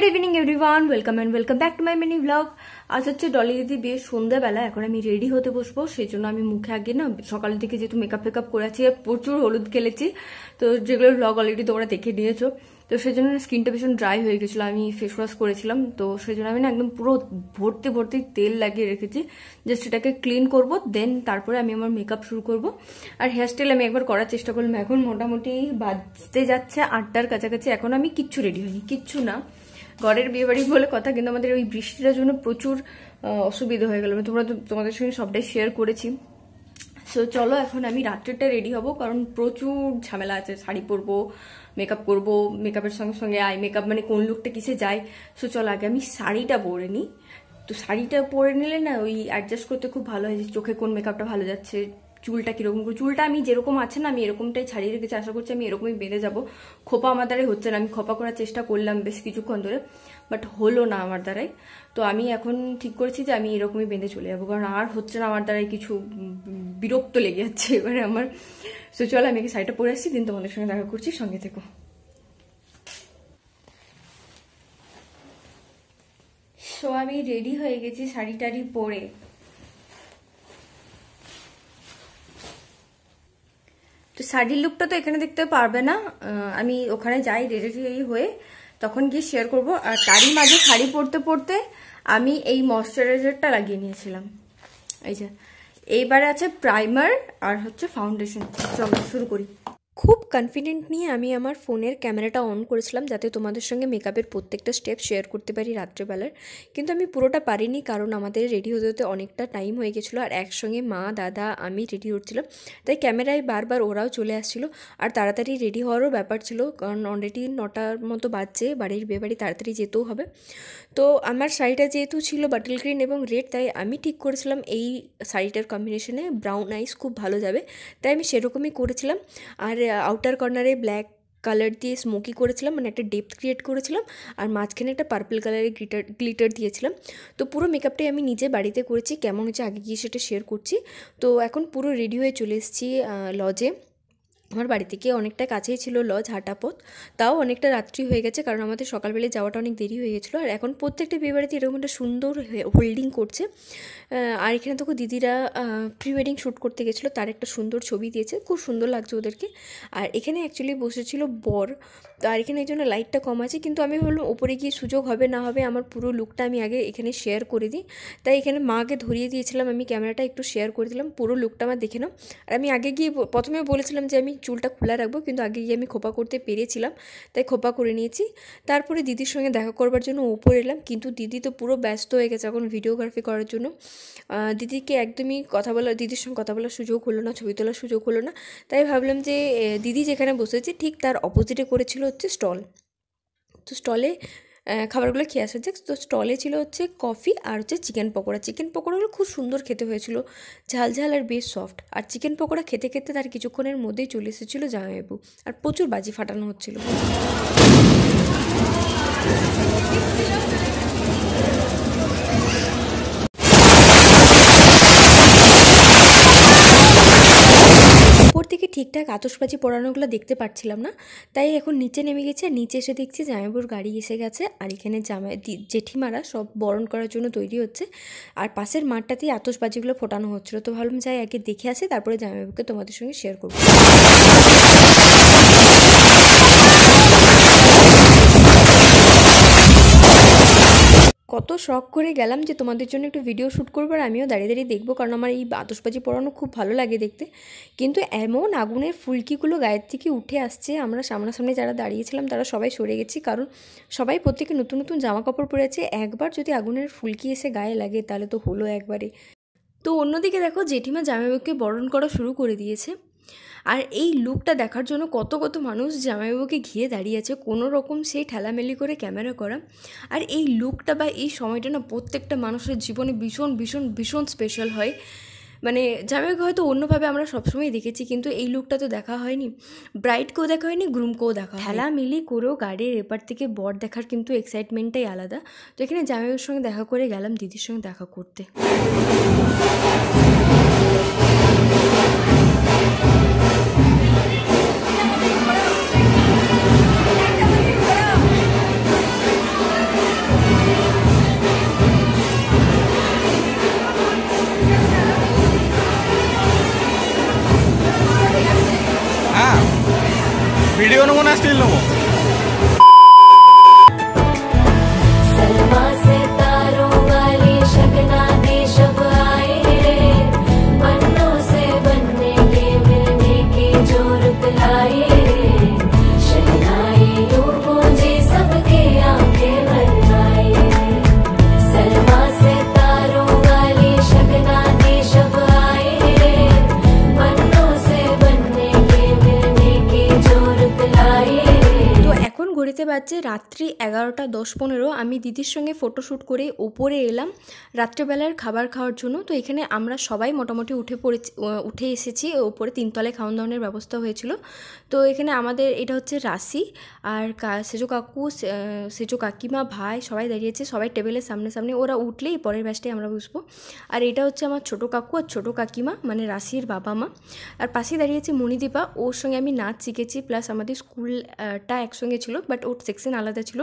Good evening everyone, welcome and welcome back to my mini blog. আজ হচ্ছে ডলি দিদি বেশ সন্ধ্যাবেলা, এখন আমি রেডি হতে বসবো। সেই জন্য আমি মুখে আগে না সকালের দিকে যেহেতু মেকআপ ফেকআপ করেছি, প্রচুর হলুদ খেলেছি, তো যেগুলো ব্লগ অলরেডি তোমরা দেখে নিয়েছো। তো সেই জন্য স্কিনটা ভীষণ ড্রাই হয়ে গেছিলো, আমি ফেস ওয়াশ করেছিলাম, তো সেই জন্য আমি না একদম পুরো ভর্তি ভর্তি তেল লাগিয়ে রেখেছি। জাস্ট এটাকে ক্লিন করবো, দেন তারপরে আমি আমার মেকআপ শুরু করব। আর হেয়ারস্টাইল আমি একবার করার চেষ্টা করলাম। এখন মোটামুটি বাজতে যাচ্ছে 8টার কাছাকাছি, এখন আমি কিচ্ছু রেডি হইনি, কিচ্ছু না। ঘরের বিয়ে বাড়ি বলে কথা, কিন্তু আমাদের ওই বৃষ্টিটার জন্য প্রচুর অসুবিধা হয়ে গেল। তোমাদের সঙ্গে সবটাই শেয়ার করেছি। সো চলো এখন আমি রাত্রিটা রেডি হব, কারণ প্রচুর ঝামেলা আছে। শাড়ি পরবো, মেকআপ করবো, মেকআপের সঙ্গে সঙ্গে আই মেকআপ, মানে কোন লুকটা কিসে যায়। সো চলো আগে আমি শাড়িটা পরে নিই। তো শাড়িটা পরে নিলে না ওই অ্যাডজাস্ট করতে খুব ভালো হয়, চোখে কোন মেকআপটা ভালো যাচ্ছে, চুলটা কিরকম। চুলটা আমি যেরকম আছে না, আমি এরকমটাই ছাড়িয়ে রেখেছি, আশা করছি আমি এরকমই বেঁধে যাবো। খোপা আমার দ্বারাই হচ্ছে না, আমি খোপা করার চেষ্টা করলাম বেশ কিছুক্ষণ ধরে, বাট হলো না আমার দ্বারাই। তো আমি এখন ঠিক করেছি যে আমি এরকমই বেঁধে চলে যাবো, কারণ আর হচ্ছে না আমার দ্বারাই, কিছু বিরক্ত লেগে যাচ্ছে এবারে আমার। তো চলো আমি শাড়িটা পরে আসছি, দিন তোমাদের সঙ্গে দেখা করছি, সঙ্গে থেকো। সো আমি রেডি হয়ে গেছি শাড়ি টাড়ি পরে। তো শাড়ির লুকটা তো এখানে দেখতে পারবে না, আমি ওখানে যাই রেডি হয়ে, তখন গিয়ে শেয়ার করব। আর তারই মাঝে শাড়ি পরতে পরতে আমি এই ময়শ্চারাইজারটা লাগিয়ে নিয়েছিলাম। এই যে এইবারে আছে প্রাইমার আর হচ্ছে ফাউন্ডেশন। চলো শুরু করি। খুব কনফিডেন্ট নিয়ে আমি আমার ফোনের ক্যামেরাটা অন করেছিলাম, যাতে তোমাদের সঙ্গে মেকআপের প্রত্যেকটা স্টেপ শেয়ার করতে পারি রাত্রেবেলার। কিন্তু আমি পুরোটা পারিনি, কারণ আমাদের রেডি হতে হতে অনেকটা টাইম হয়ে গেছিলো, আর একসঙ্গে মা, দাদা, আমি রেডি হচ্ছিলাম। তাই ক্যামেরায় বারবার ওরাও চলে আসছিলো, আর তাড়াতাড়ি রেডি হওয়ারও ব্যাপার ছিল, কারণ অলরেডি 9টার মতো বাজছে, বাড়ির বিয়েবাড়ি তাড়াতাড়ি যেতেও হবে। তো আমার শাড়িটা যেহেতু ছিল বাটল গ্রিন এবং রেড, তাই আমি ঠিক করেছিলাম এই শাড়িটার কম্বিনেশনে ব্রাউন আইস খুব ভালো যাবে, তাই আমি সেরকমই করেছিলাম। আর আউটার কর্নারে ব্ল্যাক কালার দিয়ে স্মোকি করেছিলাম, মানে একটা ডেপথ ক্রিয়েট করেছিলাম, আর মাঝখানে একটা পার্পল কালারের গ্লিটার দিয়েছিলাম। তো পুরো মেকআপটাই আমি নিজে বাড়িতে করেছি, কেমন হচ্ছে আগে গিয়ে সেটা শেয়ার করছি। তো এখন পুরো রেডি হয়ে চলে এসেছি লজে। আমার বাড়ি থেকে অনেকটা কাছেই ছিল লজ, হাঁটা পথ, তাও অনেকটা রাত্রি হয়ে গেছে, কারণ আমাদের সকালবেলায় যাওয়াটা অনেক দেরি হয়ে গেছিলো। আর এখন প্রত্যেকটা বিয়েবাড়িতে এরকম একটা সুন্দর হোল্ডিং করছে। আর এখানে তো দিদিরা প্রি ওয়েডিং শ্যুট করতে গেছিলো, তার একটা সুন্দর ছবি দিয়েছে, খুব সুন্দর লাগছে ওদেরকে। আর এখানে অ্যাকচুয়ালি বসেছিল বর, তো আর এখানে এই জন্য লাইটটা কম আছে, কিন্তু আমি ভাবলাম ওপরে গিয়ে সুযোগ হবে না হবে, আমার পুরো লুকটা আমি আগে এখানে শেয়ার করে দিই। তাই এখানে মাকে ধরিয়ে দিয়েছিলাম, আমি ক্যামেরাটা একটু শেয়ার করে দিলাম, পুরো লুকটা আমার দেখে নাও। আর আমি আগে গিয়ে প্রথমে বলেছিলাম যে আমি চুলটা খোলা রাখবো, কিন্তু আগে গিয়ে আমি খোপা করতে পেরেছিলাম, তাই খোপা করে নিয়েছি। তারপরে দিদির সঙ্গে দেখা করবার জন্য উপরে এলাম, কিন্তু দিদি তো পুরো ব্যস্ত হয়ে গেছে এখন ভিডিওগ্রাফি করার জন্য। দিদিকে একদমই দিদির সঙ্গে কথা বলার সুযোগ হলো না, ছবি তোলার সুযোগ হলো না। তাই ভাবলাম যে দিদি যেখানে বসেছে ঠিক তার অপোজিটে করেছিল হচ্ছে স্টল। তো স্টলে খাবারগুলো খেয়ে আসা যাক। তো স্টলে ছিল হচ্ছে কফি আর হচ্ছে চিকেন পকোড়া। চিকেন পকোড়াগুলো খুব সুন্দর খেতে হয়েছিল, ঝাল ঝাল আর বেশ সফট। আর চিকেন পকোড়া খেতে খেতে তার কিছুক্ষণের মধ্যেই চলে এসেছিলো জামাইবাবু, আর প্রচুর বাজি ফাটানো হচ্ছিল। থেকে ঠিকঠাক আতশবাজি পড়ানোগুলো দেখতে পাচ্ছিলাম না, তাই এখন নিচে নেমে গেছে। আর নিচে এসে দেখছি জামাইবাবুর গাড়ি এসে গেছে, আর এখানে জেঠিমারা সব বরণ করার জন্য তৈরি হচ্ছে, আর পাশের মাঠটাতেই আতশবাজিগুলো ফোটানো হচ্ছিলো। তো ভাবলাম যাই আগে দেখে আসি, তারপরে জামাইবাবুকে তোমাদের সঙ্গে শেয়ার করবো। কত শখ করে গেলাম যে তোমাদের জন্য একটু ভিডিও শ্যুট করবো, আর আমিও দাঁড়িয়ে দাঁড়িয়ে দেখবো, কারণ আমার এই আতশবাজি পোড়ানো খুব ভালো লাগে দেখতে। কিন্তু এমন আগুনের ফুলকিগুলো গায়ের থেকে উঠে আসছে, আমরা সামনাসামনি যারা দাঁড়িয়েছিলাম তারা সবাই সরে গেছি, কারণ সবাই প্রত্যেকে নতুন নতুন জামা কাপড় পরে আছে। একবার যদি আগুনের ফুলকি এসে গায়ে লাগে তাহলে তো হলো একবারে। তো অন্যদিকে দেখো জেঠিমা জামাইবাবুকে বরণ করা শুরু করে দিয়েছে, আর এই লুকটা দেখার জন্য কত কত মানুষ জামাইবাবুকে ঘিরে দাঁড়িয়ে আছে, কোনো রকম সেই ঠেলামেলি করে ক্যামেরা করা। আর এই লুকটা বা এই সময়টা না প্রত্যেকটা মানুষের জীবনে ভীষণ ভীষণ ভীষণ স্পেশাল হয়। মানে জামাইবাবুকে হয়তো অন্যভাবে আমরা সবসময় দেখেছি, কিন্তু এই লুকটা তো দেখা হয়নি, ব্রাইডকেও দেখা হয়নি, গ্রুমকেও দেখা হয়। ঠেলামেলি করেও গাড়ির এপার থেকে বর দেখার কিন্তু এক্সাইটমেন্টটাই আলাদা। তো এখানে জামাইবাবুর সঙ্গে দেখা করে গেলাম দিদির সঙ্গে দেখা করতে। ঘড়িতে বাজছে রাত্রি 11:10-15। আমি দিদির সঙ্গে ফটোশ্যুট করে ওপরে এলাম রাত্রেবেলার খাবার খাওয়ার জন্য। তো এখানে আমরা সবাই মোটামুটি উঠে এসেছি ওপরে, 3 তলায় খাওয়ান দাওয়ানের ব্যবস্থা হয়েছিল। তো এখানে আমাদের এটা হচ্ছে রাশি আর সেজো কাকু, সেজো কাকিমা, ভাই সবাই দাঁড়িয়েছে, সবাই টেবিলের সামনে সামনে। ওরা উঠলেই পরের ব্যাচটায় আমরা বসবো। আর এটা হচ্ছে আমার ছোটো কাকু আর ছোটো কাকিমা, মানে রাশির বাবা মা। আর পাশেই দাঁড়িয়েছে মণিদীপা, ওর সঙ্গে আমি নাচ শিখেছি, প্লাস আমাদের স্কুলটা একসঙ্গে ছিল, বাট ওর সেকশন আলাদা ছিল।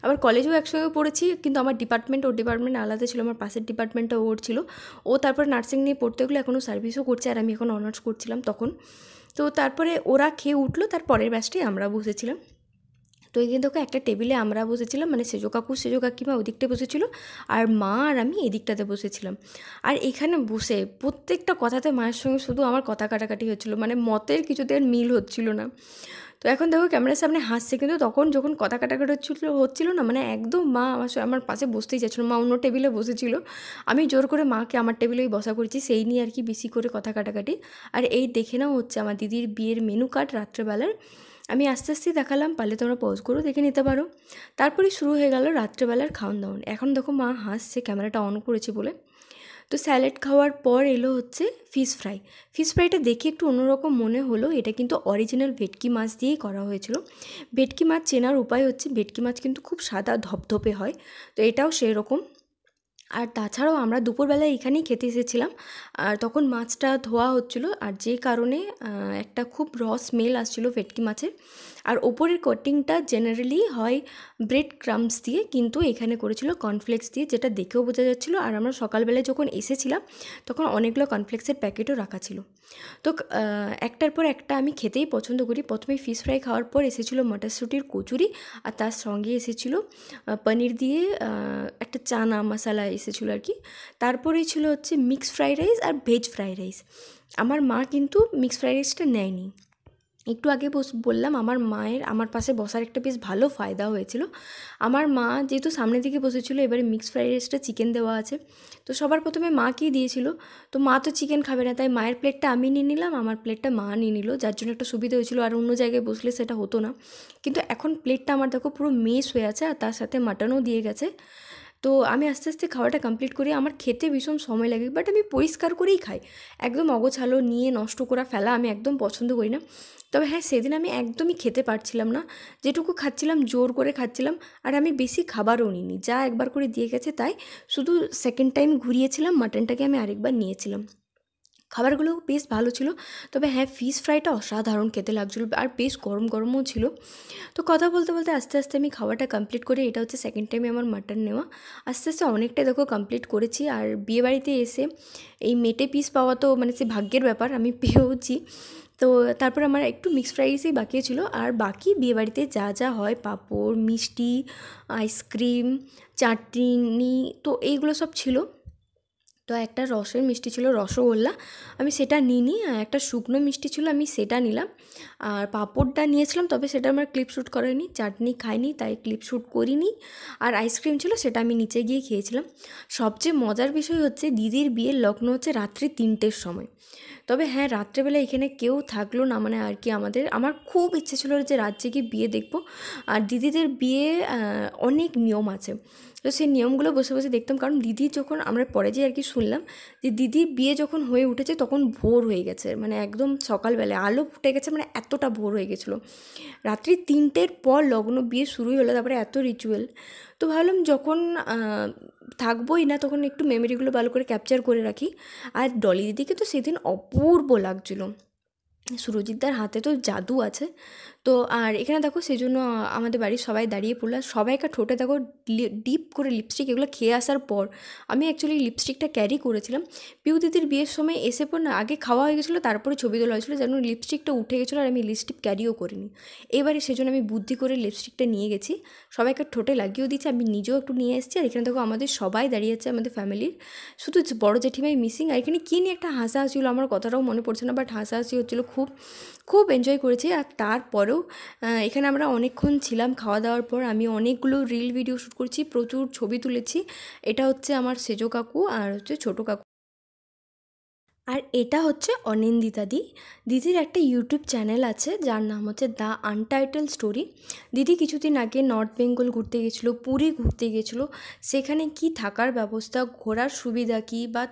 আবার কলেজেও একসঙ্গে পড়েছি, কিন্তু আমার ডিপার্টমেন্ট ওর ডিপার্টমেন্ট আলাদা ছিল, আমার পাশের ডিপার্টমেন্টটা ওর ছিল। ও তারপর নার্সিং নিয়ে পড়তে গেলো, এখনও সার্ভিসও করছে, আর আমি এখন অনার্স করছিলাম তখন। তো তারপরে ওরা খেয়ে উঠলো, তার পরের ব্যাচটাই আমরা বসেছিলাম। তো এই দেখো একটা টেবিলে আমরা বসেছিলাম, মানে সেজো কাকু সেজো কাকিমা ওদিকটায় বসেছিল, আর মা আর আমি এদিকটাতে বসেছিলাম। আর এখানে বসে প্রত্যেকটা কথাতে মায়ের সঙ্গে শুধু আমার কথা কাটাকাটি হচ্ছিলো, মানে মতের কিছুতে আর মিল হচ্ছিল না। তো এখন দেখো ক্যামেরার সামনে হাসছে, কিন্তু তখন যখন কথা কাটাকাটি হচ্ছিলো না, মানে একদম মা আমার পাশে বসতেই চাচ্ছিলো, মা অন্য টেবিলে বসেছিল, আমি জোর করে মাকে আমার টেবিলেই বসা করেছি, সেই নিয়ে আর কি বেশি করে কথা কাটাকাটি। আর এই দেখে নাও হচ্ছে আমার দিদির বিয়ের মেনু কার্ড রাত্রেবেলার। আমি আস্তে আস্তে দেখালাম, পারলে তোমরা পজ করে দেখে নিতে পারো। তারপরে শুরু হয়ে গেল রাত্রেবেলার খাওয়ান দাওয়ান। এখন দেখো মা হাসছে ক্যামেরাটা অন করেছি বলে। তো স্যালাড খাওয়ার পর এলো হচ্ছে ফিশ ফ্রাই। ফিশ ফ্রাইটা দেখে একটু অন্যরকম মনে হলো, এটা কিন্তু অরিজিনাল ভেটকি মাছ দিয়েই করা হয়েছিল। ভেটকি মাছ চেনার উপায় হচ্ছে, ভেটকি মাছ কিন্তু খুব সাদা ধপধপে হয়, তো এটাও সেই রকম। আর তাছাড়াও আমরা দুপুরবেলায় এখানেই খেতে এসেছিলাম, আর তখন মাছটা ধোয়া হচ্ছিলো, আর যে কারণে একটা খুব স্মেল আসছিলো ভেটকি মাছের। আর ওপরের কোটিংটা জেনারেলি হয় ব্রেড ক্রাম্বস দিয়ে, কিন্তু এখানে করেছিল কর্নফ্লেক্স দিয়ে, যেটা দেখেও বোঝা যাচ্ছিলো। আর আমরা সকালবেলায় যখন এসেছিলাম তখন অনেকগুলো কর্নফ্লেক্সের প্যাকেটও রাখা ছিল। তো একটার পর একটা আমি খেতেই পছন্দ করি। প্রথমে ফিশ ফ্রাই খাওয়ার পর এসেছিলো মটরশুঁটির কচুরি, আর তার সঙ্গে এসেছিলো পনির দিয়ে একটা চানা মশলা এসেছিলো আর কি। তারপরেই ছিল হচ্ছে মিক্সড ফ্রাইড রাইস আর ভেজ ফ্রাইড রাইস। আমার মা কিন্তু মিক্সড ফ্রাইড রাইসটা নেয়নি। একটু আগে বললাম আমার মায়ের আমার পাশে বসার একটা বেশ ভালো ফায়দা হয়েছিল। আমার মা যেহেতু সামনের দিকে বসেছিল, এবারে মিক্সড ফ্রাইড রাইসটা চিকেন দেওয়া আছে, তো সবার প্রথমে মাকেই দিয়েছিল। তো মা তো চিকেন খাবে না, তাই মায়ের প্লেটটা আমি নিয়ে নিলাম, আমার প্লেটটা মা নিয়ে নিল, যার জন্য একটা সুবিধা হয়েছিল। আর অন্য জায়গায় বসলে সেটা হতো না। কিন্তু এখন প্লেটটা আমার দেখো পুরো মেস হয়ে আছে, আর তার সাথে মাটনও দিয়ে গেছে। তো আমি আস্তে আস্তে খাওয়াটা কমপ্লিট করি। আমার খেতে ভীষণ সময় লাগে, বাট আমি পরিষ্কার করেই খাই, একদম অগোছালো নিয়ে নষ্ট করা ফেলা আমি একদম পছন্দ করি না। তবে হ্যাঁ, সেদিন আমি একদমই খেতে পারছিলাম না, যেটুকু খাচ্ছিলাম জোর করে খাচ্ছিলাম। আর আমি বেশি খাবারও নিইনি, যা একবার করে দিয়ে গেছে তাই, শুধু সেকেন্ড টাইম ঘুরিয়েছিলাম মাটনটাকে, আমি আরেকবার নিয়েছিলাম। খাবারগুলো বেশ ভালো ছিল, তবে হ্যাঁ ফিশ ফ্রাইটা অসাধারণ খেতে লাগছিলো, আর বেশ গরম গরমও ছিল। তো কথা বলতে বলতে আস্তে আস্তে আমি খাওয়াটা কমপ্লিট করে, এটা হচ্ছে সেকেন্ড টাইমে আমার মাটন নেওয়া, আস্তে আস্তে অনেকটাই দেখো কমপ্লিট করেছি। আর বিয়েবাড়িতে এসে এই মেটে পিস পাওয়া তো মানে সে ভাগ্যের ব্যাপার, আমি পেয়েওছি। তো তারপর আমার একটু মিক্সড ফ্রাইড রাইসই বাকি ছিল, আর বাকি বিয়েবাড়িতে যা যা হয় পাঁপড়, মিষ্টি, আইসক্রিম, চাটনি, তো এইগুলো সব ছিল। তো একটা রসের মিষ্টি ছিল, রসগোল্লা, আমি সেটা নিইনি। একটা শুকনো মিষ্টি ছিল, আমি সেটা নিলাম। আর পাঁপড়টা নিয়েছিলাম, তবে সেটা আমার ক্লিপ শ্যুট করেনি, চাটনি খাইনি তাই ক্লিপ শ্যুট করিনি। আর আইসক্রিম ছিল, সেটা আমি নিচে গিয়ে খেয়েছিলাম। সবচেয়ে মজার বিষয় হচ্ছে দিদির বিয়ের লগ্ন হচ্ছে রাত্রি 3টের সময়। তবে হ্যাঁ, রাত্রেবেলা এখানে কেউ থাকলো না, মানে আর কি আমার খুব ইচ্ছে ছিল যে রাত জেগে বিয়ে দেখবো। আর দিদিদের বিয়ে অনেক নিয়ম আছে, তো সেই নিয়মগুলো বসে বসে দেখতাম। কারণ দিদি যখন আমরা পরে যে আর কি শুনলাম যে দিদির বিয়ে যখন হয়ে উঠেছে তখন ভোর হয়ে গেছে, মানে একদম সকালবেলায় আলো ফুটে গেছে, মানে এতটা ভোর হয়ে গেছিলো। রাত্রি 3টের পর লগ্ন বিয়ে শুরুই হলো, তারপরে এত রিচুয়াল। তো ভাবলাম যখন থাকবোই না, তখন একটু মেমোরিগুলো ভালো করে ক্যাপচার করে রাখি। আর ডলি দিদিকে তো সেদিন অপূর্ব লাগছিলো, সুরজিৎদার হাতে তো জাদু আছে। তো আর এখানে দেখো সেই জন্য আমাদের বাড়ির সবাই দাঁড়িয়ে পড়লো, আর সবাইকার ঠোঁটে দেখো ডিপ করে লিপস্টিক, এগুলো খেয়ে আসার পর আমি অ্যাকচুয়ালি লিপস্টিকটা ক্যারি করেছিলাম। পিউ দিদির বিয়ের সময় এসে পর না, আগে খাওয়া হয়ে গেছিলো তারপরে ছবি তোলা হয়েছিলো, যেন লিপস্টিকটা উঠে গেছিলো, আর আমি লিপস্টিক ক্যারিও করিনি। এবারে সেজন্য আমি বুদ্ধি করে লিপস্টিকটা নিয়ে গেছি, সবাইকার ঠোঁটে লাগিয়েও দিচ্ছি, আমি নিজেও একটু নিয়ে এসেছি। আর এখানে দেখো আমাদের সবাই দাঁড়িয়ে আছে, আমাদের ফ্যামিলির, শুধু বড় জেঠিমাই মিসিং। আর এখানে কী নিয়ে একটা হাসাহাসি হলো আমার কথাটাও মনে পড়ছে না, বাট হাসাহাসি হচ্ছিলো, খুব খুব এনজয় করেছি। আর তারপরেও এখানে আমরা অনেকক্ষণ ছিলাম, খাওয়া দাওয়ার পর আমি অনেকগুলো রিল ভিডিও শ্যুট করছি, প্রচুর ছবি তুলেছি। এটা হচ্ছে আমার সেজো কাকু আর হচ্ছে ছোটো কাকু। আর এটা হচ্ছে অনিন্দিতা দিদির একটা ইউটিউব চ্যানেল আছে যার নাম হচ্ছে দ্য আনটাইটেল স্টোরি। দিদি কিছুদিন আগে নর্থ বেঙ্গল ঘুরতে গেছিলো, পুরী ঘুরতে গেছিলো। সেখানে কি থাকার ব্যবস্থা, ঘোরার সুবিধা কী বা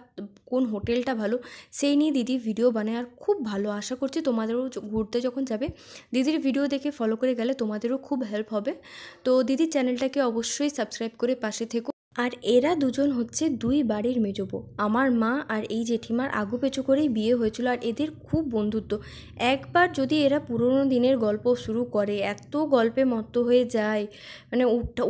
কোন হোটেলটা ভালো, সেই নিয়ে দিদি ভিডিও বানায়। আর খুব ভালো, আশা করছি তোমাদেরও ঘুরতে যখন যাবে দিদির ভিডিও দেখে ফলো করে গেলে তোমাদেরও খুব হেল্প হবে। তো দিদির চ্যানেলটাকে অবশ্যই সাবস্ক্রাইব করে পাশে থেকো। আর এরা দুজন হচ্ছে দুই বাড়ির মেজবো। আমার মা আর এই জেঠিমার আগু পেছু করেই বিয়ে হয়েছিল, আর এদের খুব বন্ধুত্ব। একবার যদি এরা পুরনো দিনের গল্প শুরু করে এত গল্পে মত্ত হয়ে যায়, মানে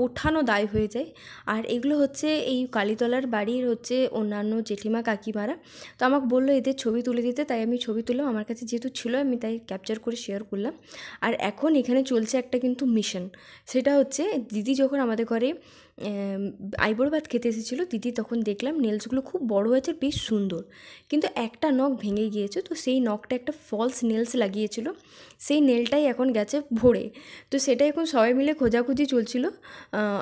ওঠানো দায় হয়ে যায়। আর এগুলো হচ্ছে এই কালীতলার বাড়ির হচ্ছে অন্যান্য জেঠিমা কাকিমারা। তো আমাকে বললো এদের ছবি তুলে দিতে, তাই আমি ছবি তুললাম। আমার কাছে যেহেতু ছিল আমি তাই ক্যাপচার করে শেয়ার করলাম। আর এখন এখানে চলছে একটা কিন্তু মিশন, সেটা হচ্ছে দিদি যখন আমাদের ঘরে আইবুড়ো ভাত খেতে এসেছিলো, দিদি তখন দেখলাম নেলসগুলো খুব বড় হয়েছে, বেশ সুন্দর, কিন্তু একটা নখ ভেঙে গিয়েছে। তো সেই নখটা একটা ফলস নেলস লাগিয়েছিল, সেই নেলটাই এখন গেছে ভরে। তো সেটা এখন সবাই মিলে খোঁজাখুঁজি চলছিল।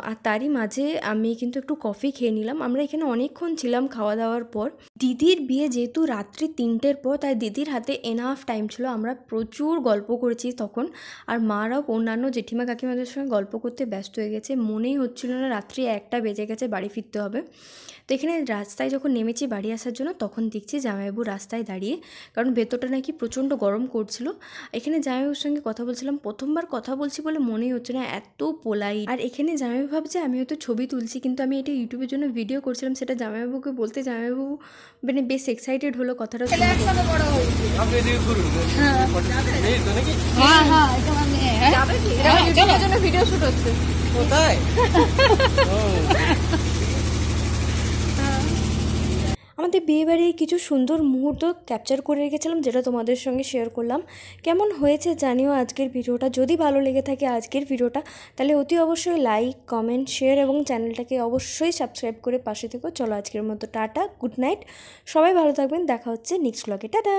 আর তারই মাঝে আমি কিন্তু একটু কফি খেয়ে নিলাম। আমরা এখানে অনেকক্ষণ ছিলাম খাওয়া দাওয়ার পর। দিদির বিয়ে যেহেতু রাত্রি 3টের পর, তাই দিদির হাতে এনাফ টাইম ছিল। আমরা প্রচুর গল্প করেছি তখন। আর মারাও অন্যান্য জেঠিমা কাকিমাদের সঙ্গে গল্প করতে ব্যস্ত হয়ে গেছে। মনেই হচ্ছিল না রাত্রি 1টা বেজে গেছে, বাড়ি ফিরতে হবে। তো এখানে রাস্তায় যখন নেমেছি বাড়ি আসার জন্য, তখন দেখছি জামাইবাবু রাস্তায় দাঁড়িয়ে, কারণ ভেতরটা নাকি প্রচণ্ড গরম করছিল। এখানে জামাইবাবুর সঙ্গে কথা বলছিলাম, প্রথমবার কথা বলছি বলে মনেই হচ্ছে না, এত পোলাইট। আর এখানে জামাইবাবু ভাবছে আমি হয়তো ছবি তুলছি, কিন্তু আমি এটা ইউটিউবের জন্য ভিডিও করছিলাম। সেটা জামাইবাবুকে বলতে জামাইবাবু মানে বেশ এক্সাইটেড হলো কথাটা শুনে। ভিডিও শুট হচ্ছে কোথায়? আমাদের বিয়েবাড়ির কিছু সুন্দর মুহূর্ত ক্যাপচার করে রেখেছিলাম, যেটা তোমাদের সঙ্গে শেয়ার করলাম। কেমন হয়েছে জানিও আজকের ভিডিওটা। যদি ভালো লেগে থাকে আজকের ভিডিওটা, তাহলে অতি অবশ্যই লাইক, কমেন্ট, শেয়ার এবং চ্যানেলটাকে অবশ্যই সাবস্ক্রাইব করে পাশে থেকো। চলো আজকের মতো টাটা, গুড নাইট, সবাই ভালো থাকবেন, দেখা হচ্ছে নেক্সট ব্লগে, টাটা।